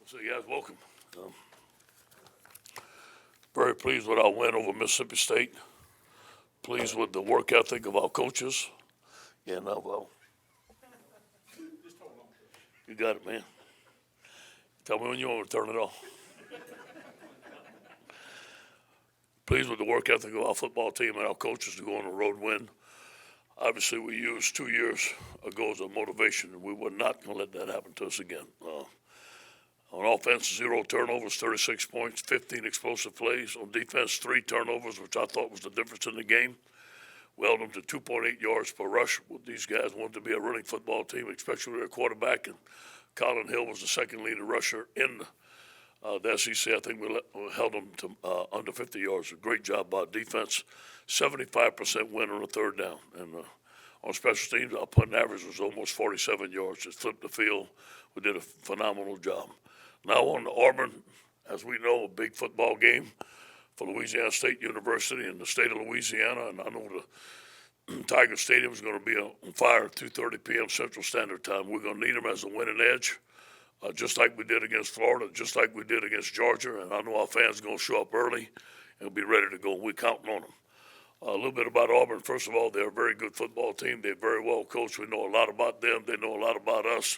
So, guys, welcome. Very pleased with our win over Mississippi State. Pleased with the work ethic of our coaches. And, well, you got it, man. Tell me when you want to turn it off. Pleased with the work ethic of our football team and our coaches to go on a road win. Obviously, we used 2 years ago as a motivation, and we were not going to let that happen to us again. On offense, 0 turnovers, 36 points, 15 explosive plays. On defense, 3 turnovers, which I thought was the difference in the game. We held them to 2.8 yards per rush. Well, these guys wanted to be a running football team, especially with their quarterback. And Colin Hill was the second leading rusher in the SEC. I think we held them to under 50 yards. A great job by defense. 75% win on the third down. And on special teams, our punt average was almost 47 yards. Just flipped the field. We did a phenomenal job. Now on to Auburn, as we know, a big football game for Louisiana State University in the state of Louisiana. And I know the Tiger Stadium is going to be on fire at 2:30 p.m. Central Standard Time. We're going to need them as a winning edge, just like we did against Florida, just like we did against Georgia. And I know our fans are going to show up early and be ready to go. We're counting on them. A little bit about Auburn. First of all, they're a very good football team. They're very well coached. We know a lot about them. They know a lot about us.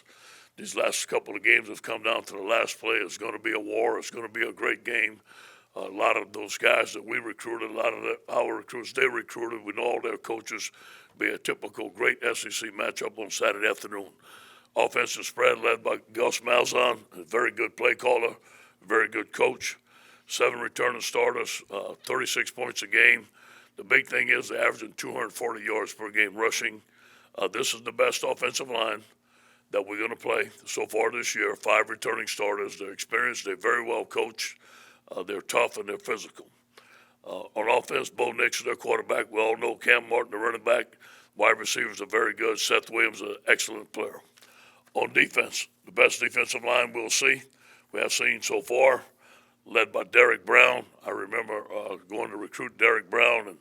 These last couple of games have come down to the last play. It's going to be a war. It's going to be a great game. A lot of those guys that we recruited, a lot of our recruits they recruited, we know all their coaches, be a typical great SEC matchup on Saturday afternoon. Offensive spread led by Gus Malzahn, a very good play caller, very good coach. 7 returning starters, 36 points a game. The big thing is they're averaging 240 yards per game rushing. This is the best offensive line that we're going to play so far this year. 5 returning starters. They're experienced. They're very well coached. They're tough and they're physical. On offense, Bo Nix is their quarterback. We all know Cam Martin, the running back. Wide receivers are very good. Seth Williams, an excellent player. On defense, the best defensive line we have seen so far, led by Derek Brown. I remember going to recruit Derek Brown, and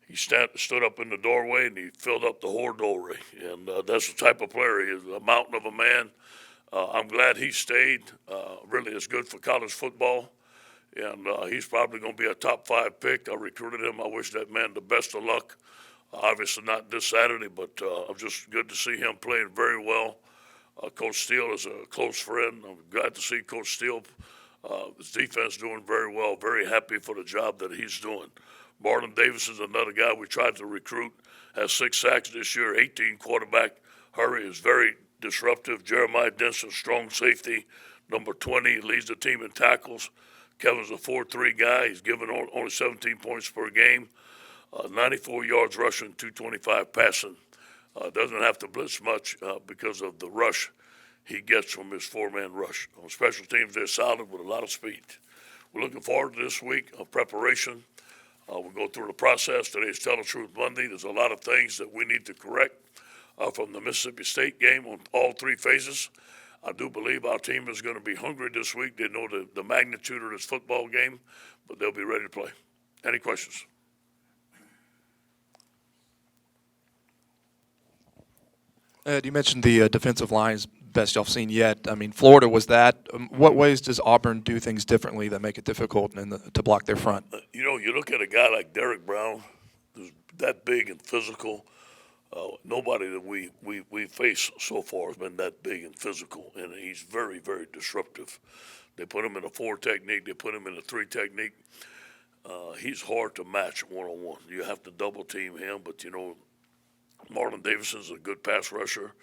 he stood up in the doorway and he filled up the whole doorway. And that's the type of player he is, a mountain of a man. I'm glad he stayed. Really is good for college football. And he's probably going to be a top 5 pick. I recruited him. I wish that man the best of luck. Obviously not this Saturday, but I'm just good to see him playing very well. Coach Steele is a close friend. I'm glad to see Coach Steele, his defense doing very well. Very happy for the job that he's doing. Marlon Davis is another guy we tried to recruit. Has 6 sacks this year, 18 quarterback. Hurry is very disruptive. Jeremiah Denson, strong safety. Number 20, leads the team in tackles. Kevin's a 4-3 guy. He's given only 17 points per game. 94 yards rushing, 225 passing. Doesn't have to blitz much because of the rush he gets from his 4-man rush. On special teams, they're solid with a lot of speed. We're looking forward to this week of preparation. We'll go through the process. Today's Tell the Truth Monday. There's a lot of things that we need to correct from the Mississippi State game on all 3 phases. I do believe our team is going to be hungry this week. They know the magnitude of this football game, but they'll be ready to play. Any questions? Ed, you mentioned the defensive line is best y'all seen yet. I mean, Florida was that. What ways does Auburn do things differently that make it difficult to block their front? You look at a guy like Derek Brown, who's that big and physical. Nobody that we face so far has been that big and physical, and he's very, very disruptive. They put him in a 4 technique. They put him in a 3 technique. He's hard to match one-on-one. You have to double team him, but Marlon Davison's a good pass rusher.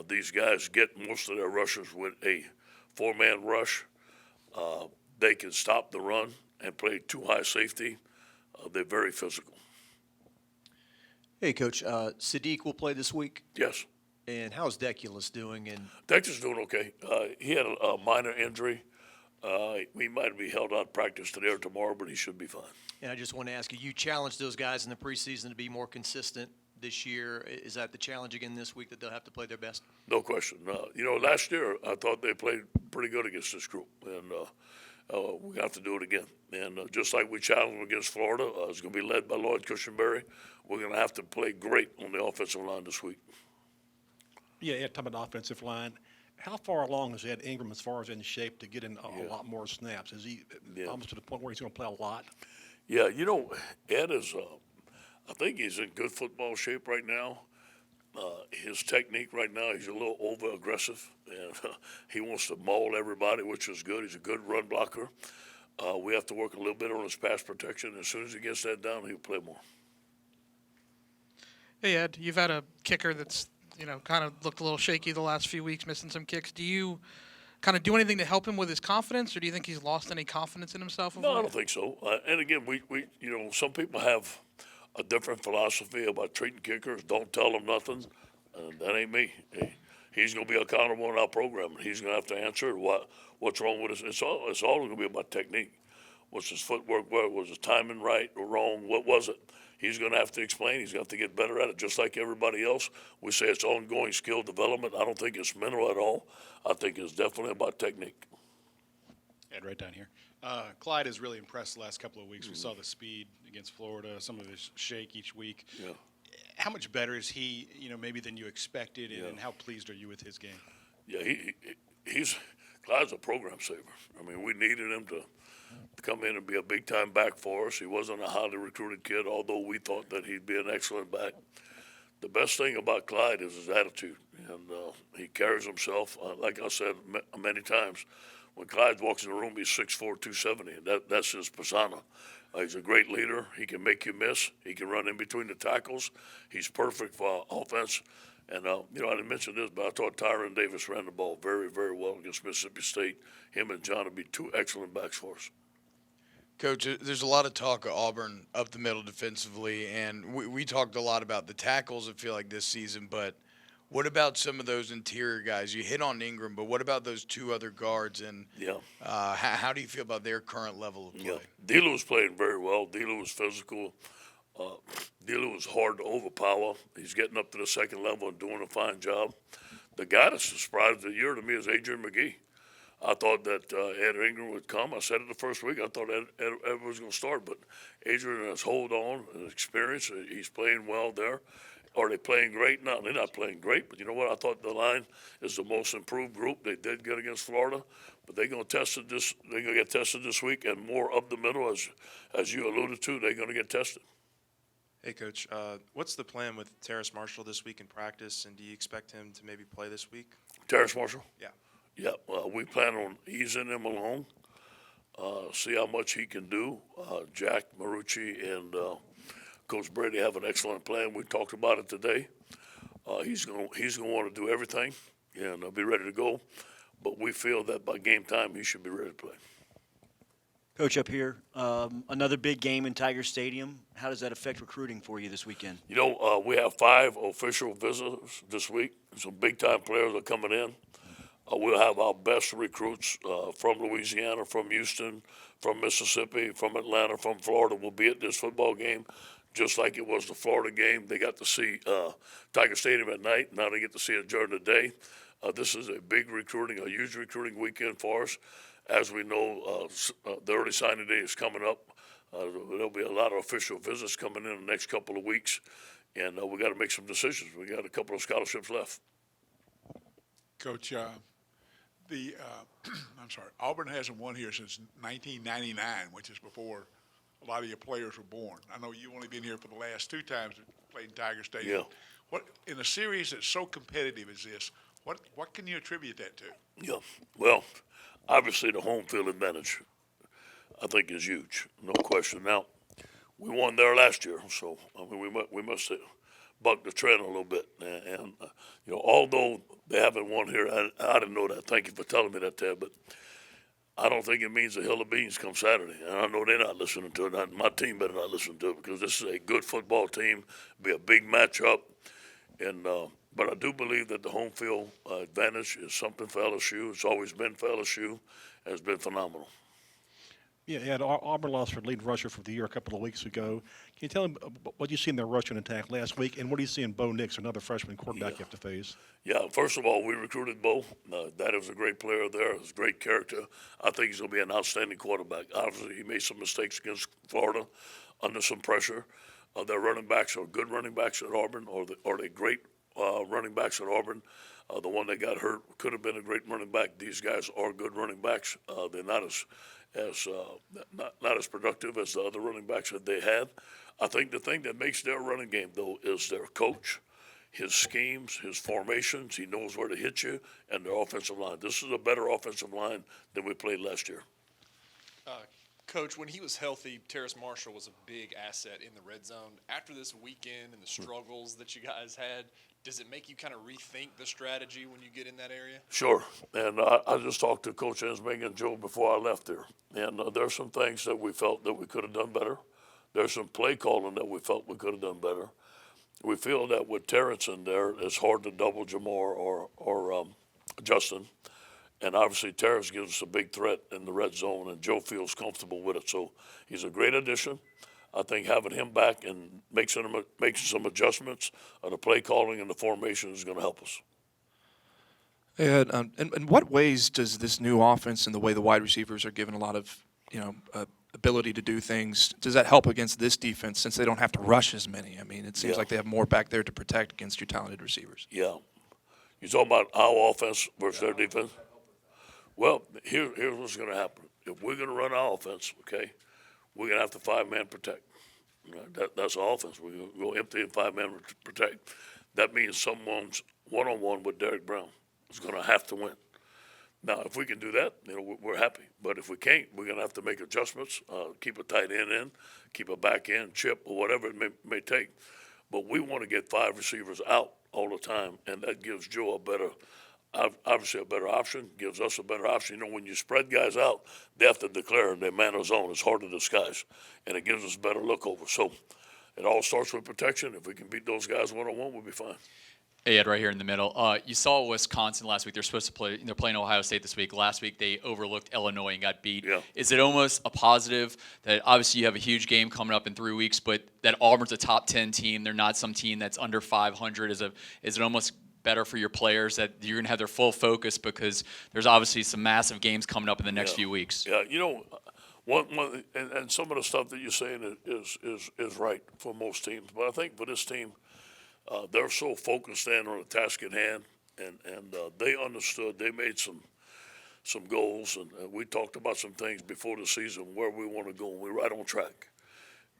These guys get most of their rushers with a 4-man rush. They can stop the run and play 2 high safety. They're very physical. Hey, Coach. Sadiq will play this week. Yes. And how's Deculus doing? And Dexter's doing okay. He had a minor injury. We might be held out of practice today or tomorrow, but he should be fine. And I just want to ask you, you challenged those guys in the preseason to be more consistent this year. Is that the challenge again this week, that they'll have to play their best? No question. Last year I thought they played pretty good against this group, and we have to do it again. And just like we challenged them against Florida, it's going to be led by Lloyd Cushenberry. We're going to have to play great on the offensive line this week. Yeah, talking about the offensive line. How far along is Ed Ingram as far as in shape to get in a lot more snaps? Is he almost to the point where he's going to play a lot? Yeah, Ed is, I think he's in good football shape right now. His technique right now, he's a little over aggressive, and he wants to maul everybody, which is good. He's a good run blocker. We have to work a little bit on his pass protection. As soon as he gets that down, he'll play more. Hey, Ed, you've had a kicker that's, kind of looked a little shaky the last few weeks, missing some kicks. Do you kind of do anything to help him with his confidence, or do you think he's lost any confidence in himself? No, I don't think so. And again, we some people have a different philosophy about treating kickers. Don't tell them nothing. That ain't me. He's going to be accountable in our program, and he's going to have to answer what's wrong with us. It's all going to be about technique. Was his footwork? Was his timing right or wrong? What was it? He's going to have to explain. He's going to have to get better at it, just like everybody else. We say it's ongoing skill development. I don't think it's mental at all. I think it's definitely about technique. Ed, right down here. Clyde has really impressed the last couple of weeks. We saw the speed against Florida, some of his shake each week. Yeah. How much better is he, maybe than you expected, and how pleased are you with his game? Yeah, Clyde's a program saver. I mean, we needed him to come in and be a big-time back for us. He wasn't a highly recruited kid, although we thought that he'd be an excellent back. The best thing about Clyde is his attitude, and he carries himself, like I said many times, when Clyde walks in the room, he's 6'4", 270, and that's his persona. He's a great leader. He can make you miss. He can run in between the tackles. He's perfect for offense. And, I didn't mention this, but I thought Tyron Davis ran the ball very, very well against Mississippi State. Him and John would be two excellent backs for us. Coach, there's a lot of talk of Auburn up the middle defensively, and we talked a lot about the tackles, I feel like, this season, but what about some of those interior guys? You hit on Ingram, but what about those two other guards, and how do you feel about their current level of play? Yeah, D'Lo was playing very well. D'Lo was physical. D'Lo was hard to overpower. He's getting up to the second level and doing a fine job. The guy that surprised the year to me is Adrian McGee. I thought that Ed Ingram would come. I said it the first week. I thought Ed was going to start, but Adrian has hold on and experience. He's playing well there. Are they playing great? No, they're not playing great. But you know what? I thought the line is the most improved group. They did good against Florida, but they're going to test it this. They're going to get tested this week, and more up the middle, as you alluded to. They're going to get tested. Hey, Coach, what's the plan with Terrace Marshall this week in practice, and do you expect him to maybe play this week? Terrace Marshall? Yeah. Yeah, we plan on easing him along, see how much he can do. Jack Marucci and Coach Brady have an excellent plan. We talked about it today. He's going to want to do everything and be ready to go. But we feel that by game time, he should be ready to play. Coach, up here, another big game in Tiger Stadium. How does that affect recruiting for you this weekend? We have 5 official visitors this week. Some big-time players are coming in. We'll have our best recruits from Louisiana, from Houston, from Mississippi, from Atlanta, from Florida will be at this football game, just like it was the Florida game. They got to see Tiger Stadium at night. Now they get to see it during the day. This is a huge recruiting weekend for us. As we know, the early signing day is coming up. There'll be a lot of official visits coming in the next couple of weeks, and we got to make some decisions. We got a couple of scholarships left. Coach, Auburn hasn't won here since 1999, which is before a lot of your players were born. I know you've only been here for the last 2 times that played in Tiger Stadium. Yeah. What in a series that's so competitive as this, what can you attribute that to? Yeah, well, obviously the home field advantage, I think, is huge, no question. Now, we won there last year, so I mean we must have bucked the trend a little bit. And although they haven't won here, I didn't know that. Thank you for telling me that, Ted. But I don't think it means a hill of beans come Saturday. And I know they're not listening to it. My team better not listen to it, because this is a good football team. It'll be a big matchup. And but I do believe that the home field advantage is something for LSU. It's always been for LSU, and it's been phenomenal. Yeah, Ed, Auburn lost their lead rusher for the year a couple of weeks ago. Can you tell him what you see in their rushing attack last week, and what do you see in Bo Nix, another freshman quarterback you have to face? Yeah, first of all, we recruited Bo. That is a great player there. He's a great character. I think he's going to be an outstanding quarterback. Obviously, he made some mistakes against Florida under some pressure. Their running backs are good running backs at Auburn, or they great running backs at Auburn. The one that got hurt could have been a great running back. These guys are good running backs. They're not as productive as the other running backs that they had. I think the thing that makes their running game, though, is their coach, his schemes, his formations. He knows where to hit you, and their offensive line. This is a better offensive line than we played last year. Coach, when he was healthy, Terrace Marshall was a big asset in the red zone. After this weekend and the struggles that you guys had, does it make you kind of rethink the strategy when you get in that area? Sure. And I just talked to Coach Ensming and Joe before I left there. And there's some things that we felt that we could have done better. There's some play calling that we felt we could have done better. We feel that with Terrence in there, it's hard to double Jamar or Justin. And obviously, Terrence gives us a big threat in the red zone, and Joe feels comfortable with it. So he's a great addition. I think having him back and making some adjustments on the play calling and the formation is going to help us. And in what ways does this new offense and the way the wide receivers are given a lot of, ability to do things, does that help against this defense since they don't have to rush as many? I mean, it seems like they have more back there to protect against your talented receivers. Yeah. You talking about our offense versus their defense? Well, here's what's going to happen. If we're going to run our offense, okay, we're going to have to five-man protect. That's our offense. We're going to go empty and five-man protect. That means someone's one-on-one with Derek Brown is going to have to win. Now, if we can do that, we're happy. But if we can't, we're going to have to make adjustments, keep a tight end in, keep a back end, chip, or whatever it may take. But we want to get five receivers out all the time, and that gives Joe obviously a better option, gives us a better option. When you spread guys out, they have to declare their man of zone. It's hard to disguise, and it gives us a better look over. So it all starts with protection. If we can beat those guys one-on-one, we'll be fine. Hey, Ed, right here in the middle. You saw Wisconsin last week. They're supposed to play. They're playing Ohio State this week. Last week they overlooked Illinois and got beat. Yeah. Is it almost a positive that obviously you have a huge game coming up in 3 weeks, but that Auburn's a top 10 team? They're not some team that's under 500. Is it almost better for your players that you're going to have their full focus because there's obviously some massive games coming up in the next few weeks? Yeah, and some of the stuff that you're saying is right for most teams, but I think for this team, they're so focused in on the task at hand, and they understood. They made some goals, and we talked about some things before the season where we want to go, and we're right on track.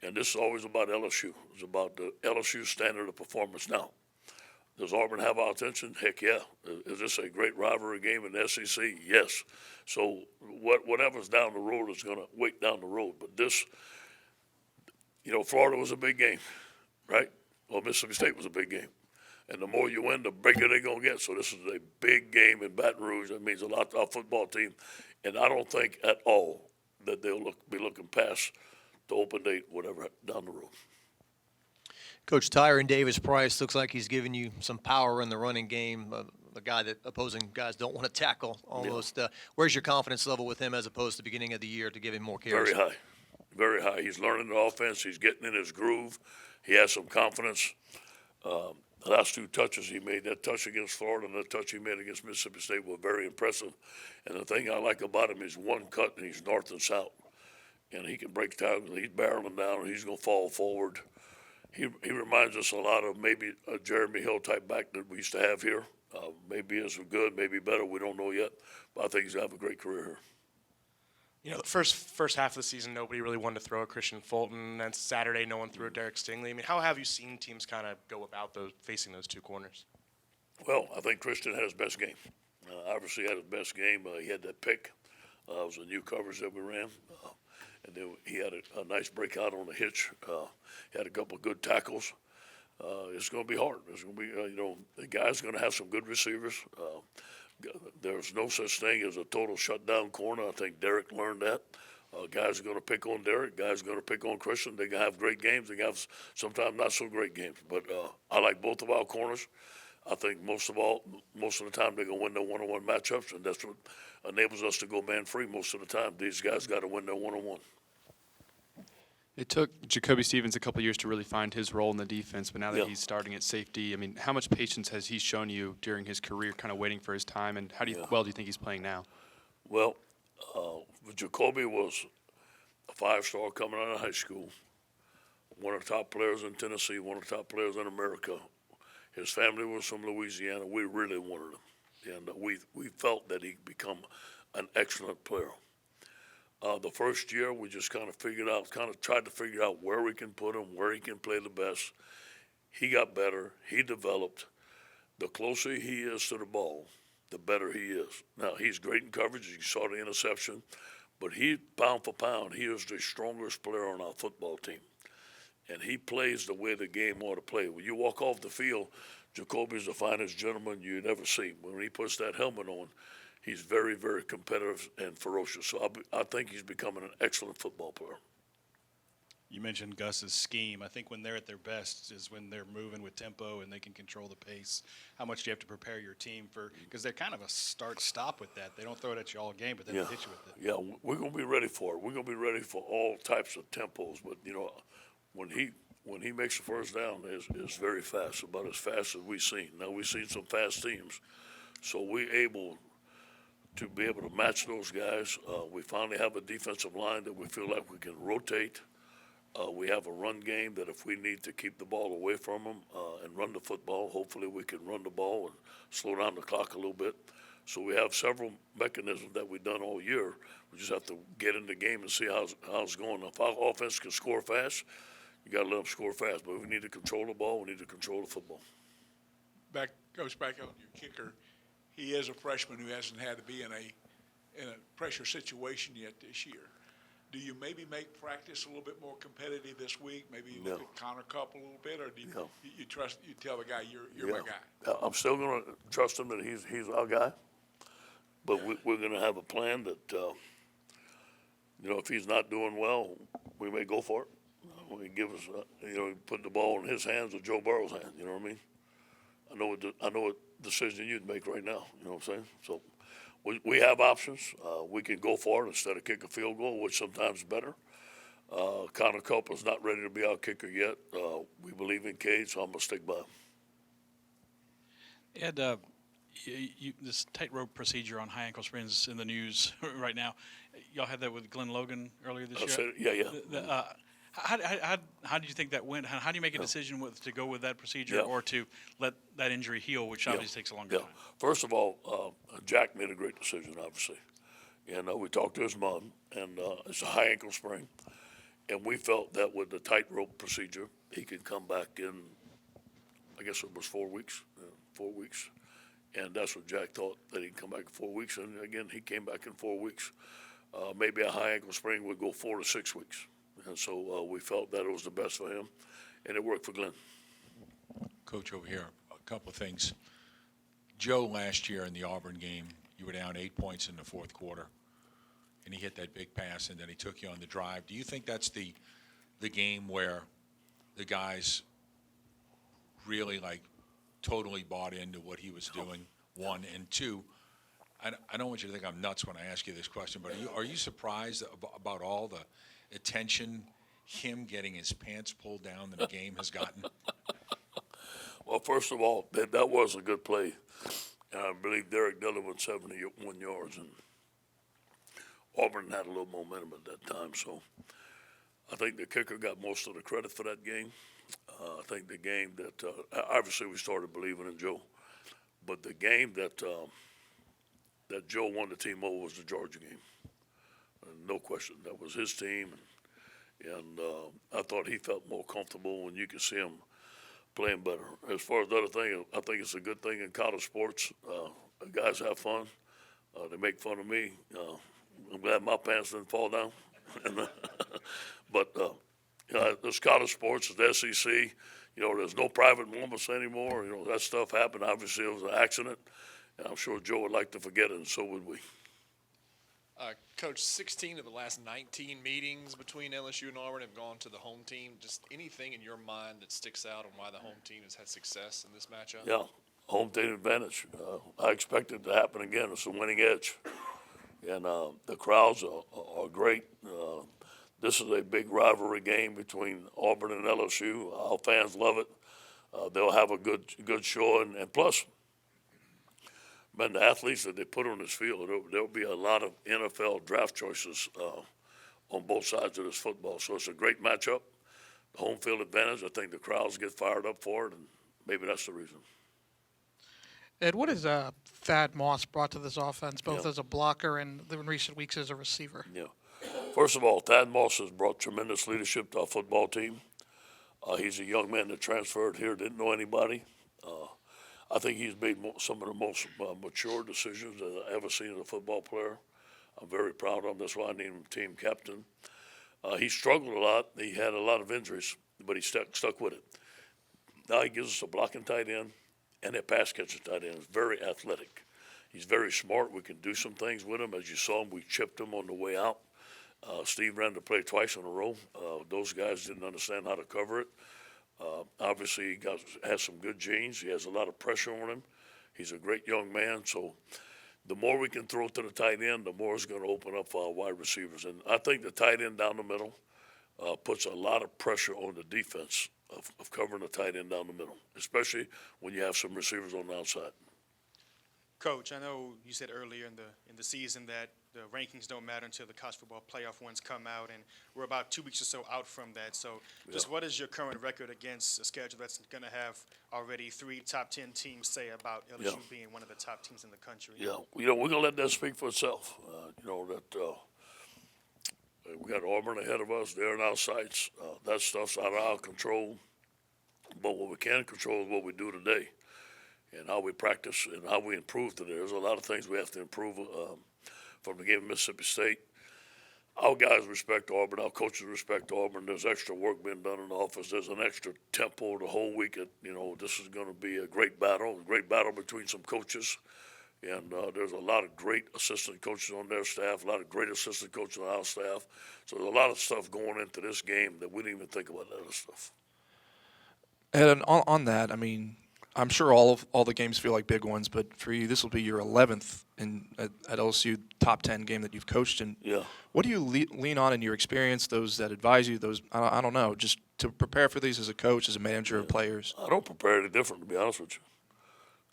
And this is always about LSU. It's about the LSU standard of performance. Now, does Auburn have our attention? Heck yeah. Is this a great rivalry game in the SEC? Yes. So whatever's down the road is going to wait down the road. But this, Florida was a big game, right? Well, Mississippi State was a big game. And the more you win, the bigger they're going to get. So this is a big game in Baton Rouge. That means a lot to our football team. And I don't think at all that they'll be looking past the open date, whatever, down the road. Coach, Tyron Davis-Price looks like he's giving you some power in the running game, a guy that opposing guys don't want to tackle almost. Yeah. Where's your confidence level with him as opposed to the beginning of the year to give him more carries? Very high. Very high. He's learning the offense. He's getting in his groove. He has some confidence. The last two touches he made, that touch against Florida and that touch he made against Mississippi State, were very impressive. And the thing I like about him is one cut and he's north and south. And he can break tackles. He's barreling down and he's going to fall forward. He reminds us a lot of maybe a Jeremy Hill type back that we used to have here. Maybe as good, maybe better. We don't know yet. But I think he's going to have a great career here. The first half of the season, nobody really wanted to throw a Christian Fulton. Then Saturday, no one threw a Derek Stingley. I mean, how have you seen teams kind of go about facing those two corners? Well, I think Christian had his best game. Obviously had his best game. He had that pick. It was a new coverage that we ran. And then he had a nice breakout on the hitch. He had a couple of good tackles. It's going to be hard. It's going to be, the guy's going to have some good receivers. There's no such thing as a total shutdown corner. I think Derek learned that. Guys are going to pick on Derek. Guys are going to pick on Christian. They're going to have great games. They're going to have sometimes not so great games. But I like both of our corners. I think most of the time they're going to win their one-on-one matchups, and that's what enables us to go man-free most of the time. These guys got to win their one-on-one. It took Jacoby Stevens a couple of years to really find his role in the defense, but now that he's starting at safety, I mean, how much patience has he shown you during his career, kind of waiting for his time, and how well do you think he's playing now? Well, Jacoby was a five-star coming out of high school, one of the top players in Tennessee, one of the top players in America. His family was from Louisiana. We really wanted him, and we felt that he'd become an excellent player. The first year, we just kind of tried to figure out where we can put him, where he can play the best. He got better. He developed. The closer he is to the ball, the better he is. Now, he's great in coverage. You saw the interception. But pound for pound, he is the strongest player on our football team. And he plays the way the game ought to play. When you walk off the field, Jacoby's the finest gentleman you'd ever see. When he puts that helmet on, he's very, very competitive and ferocious. So I think he's becoming an excellent football player. You mentioned Gus's scheme. I think when they're at their best is when they're moving with tempo and they can control the pace. How much do you have to prepare your team for? Because they're kind of a start-stop with that. They don't throw it at you all game, but then they hit you with it. Yeah, we're going to be ready for it. We're going to be ready for all types of tempos. But, when he makes the first down, it's very fast, about as fast as we've seen. Now, we've seen some fast teams. So we're able to be able to match those guys. We finally have a defensive line that we feel like we can rotate. We have a run game that if we need to keep the ball away from them and run the football, hopefully we can run the ball and slow down the clock a little bit. So we have several mechanisms that we've done all year. We just have to get in the game and see how it's going. If our offense can score fast, you got to let them score fast. But if we need to control the ball, we need to control the football. Goes back on your kicker. He is a freshman who hasn't had to be in a pressure situation yet this year. Do you maybe make practice a little bit more competitive this week? Maybe you look at Connor Cup a little bit, or do you trust? You tell the guy you're my guy. I'm still going to trust him that he's our guy, but we're going to have a plan that if he's not doing well, we may go for it. We give us put the ball in his hands or Joe Burrow's hand. You know what I mean? I know what decision you'd make right now. You know what I'm saying? So. We have options. We can go for it instead of kick a field goal, which sometimes is better. Connor Cup is not ready to be our kicker yet. We believe in Cade, so I'm going to stick by him. Ed, this tightrope procedure on high ankle sprains in the news right now. Y'all had that with Glenn Logan earlier this year. Yeah. How did you think that went? How do you make a decision to go with that procedure or to let that injury heal, which obviously takes a longer time? First of all, Jack made a great decision, obviously. And we talked to his mom, and it's a high ankle sprain. And we felt that with the tightrope procedure, he could come back in, I guess it was 4 weeks. 4 weeks. And that's what Jack thought, that he'd come back in 4 weeks. And again, he came back in 4 weeks. Maybe a high ankle sprain would go 4 to 6 weeks. And so we felt that it was the best for him, and it worked for Glenn. Coach, over here, a couple of things. Joe, last year in the Auburn game, you were down 8 points in the fourth quarter, and he hit that big pass, and then he took you on the drive. Do you think that's the game where the guys really, totally bought into what he was doing, one? And two, I don't want you to think I'm nuts when I ask you this question, but are you surprised about all the attention him getting his pants pulled down that the game has gotten? Well, first of all, that was a good play. And I believe Derek Dillon went 71 yards, and Auburn had a little momentum at that time. So I think the kicker got most of the credit for that game. I think the game that obviously we started believing in Joe, but the game that Joe won the team over was the Georgia game. No question, that was his team, and I thought he felt more comfortable, and you could see him playing better. As far as the other thing, I think it's a good thing in college sports. Guys have fun. They make fun of me. I'm glad my pants didn't fall down. But there's college sports, it's the SEC. There's no private moments anymore. That stuff happened. Obviously, it was an accident, and I'm sure Joe would like to forget it, and so would we. Coach, 16 of the last 19 meetings between LSU and Auburn have gone to the home team. Just anything in your mind that sticks out on why the home team has had success in this matchup? Yeah, home team advantage. I expect it to happen again. It's a winning edge. And the crowds are great. This is a big rivalry game between Auburn and LSU. Our fans love it. They'll have a good show. And plus, man, the athletes that they put on this field, there'll be a lot of NFL draft choices on both sides of this football. So it's a great matchup. The home field advantage, I think the crowds get fired up for it, and maybe that's the reason. Ed, what has Thad Moss brought to this offense, both Yeah. as a blocker and in recent weeks as a receiver? Yeah. First of all, Thad Moss has brought tremendous leadership to our football team. He's a young man that transferred here, didn't know anybody. I think he's made some of the most mature decisions that I've ever seen as a football player. I'm very proud of him. That's why I named him team captain. He struggled a lot. He had a lot of injuries, but he stuck with it. Now he gives us a blocking tight end and a pass catching tight end. He's very athletic. He's very smart. We can do some things with him. As you saw him, we chipped him on the way out. Steve ran the play twice in a row. Those guys didn't understand how to cover it. Obviously, he has some good genes. He has a lot of pressure on him. He's a great young man. So the more we can throw to the tight end, the more it's going to open up for our wide receivers. And I think the tight end down the middle puts a lot of pressure on the defense of covering the tight end down the middle, especially when you have some receivers on the outside. Coach, I know you said earlier in the season that the rankings don't matter until the college football playoff ones come out, and we're about 2 weeks or so out from that. So just what is your current record against a schedule that's going to have already 3 top 10 teams say about LSU being one of the top teams in the country? Yeah, we're going to let that speak for itself. We got Auburn ahead of us. They're in our sights. That stuff's out of our control. But what we can control is what we do today and how we practice and how we improve today. There's a lot of things we have to improve from the game of Mississippi State. Our guys respect Auburn. Our coaches respect Auburn. There's extra work being done in the office. There's an extra tempo the whole week. This is going to be a great battle between some coaches. And there's a lot of great assistant coaches on their staff, a lot of great assistant coaches on our staff. So there's a lot of stuff going into this game that we didn't even think about that other stuff. And on that, I mean, I'm sure all the games feel like big ones, but for you, this will be your 11th at LSU top 10 game that you've coached in. Yeah. What do you lean on in your experience, those that advise you, those, I don't know, just to prepare for these as a coach, as a manager of players? I don't prepare any different, to be honest with you.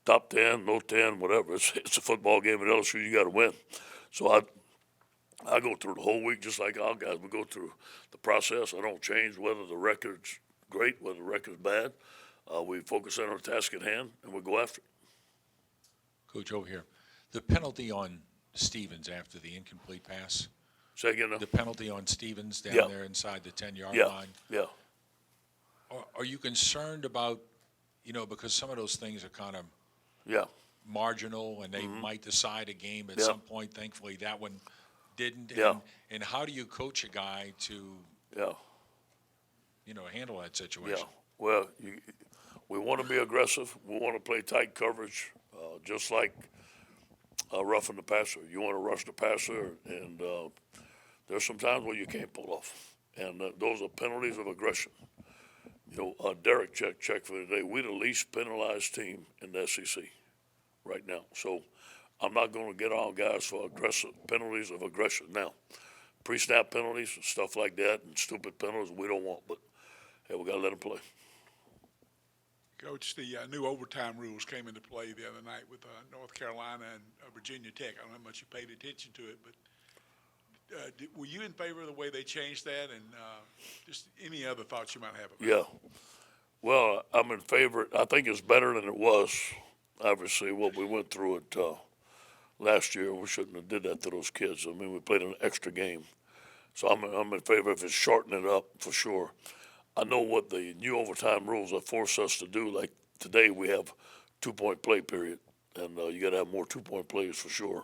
Top 10, no 10, whatever. It's a football game at LSU. You got to win. So I go through the whole week just like our guys. We go through the process. I don't change whether the record's great, whether the record's bad. We focus on our task at hand, and we go after it. Coach, over here. The penalty on Stevens after the incomplete pass. Say again now? The penalty on Stevens down Yeah. there inside the 10-yard Yeah, line. yeah. Are you concerned about, because some of those things are kind of Yeah. marginal and they might decide a game at Yeah. some point? Thankfully, that one didn't. Yeah. And how do you coach a guy to, handle that situation? Yeah. Well, we want to be aggressive. We want to play tight coverage, just like roughing the passer. You want to rush the passer, and there's some times where you can't pull off, and those are penalties of aggression. Derek check for today. We're the least penalized team in the SEC right now. So I'm not going to get on guys for aggressive penalties of aggression. Now, pre-snap penalties and stuff like that and stupid penalties we don't want, but hey, we got to let them play. Coach, the new overtime rules came into play the other night with North Carolina and Virginia Tech. I don't know how much you paid attention to it, but were you in favor of the way they changed that, and just any other thoughts you might have about it? Yeah. Well, I'm in favor. I think it's better than it was. Obviously, what we went through it last year, we shouldn't have did that to those kids. I mean, we played an extra game. So I'm in favor of it shortening it up for sure. I know what the new overtime rules have forced us to do. Like today, we have 2-point play period, and you got to have more 2-point plays for sure.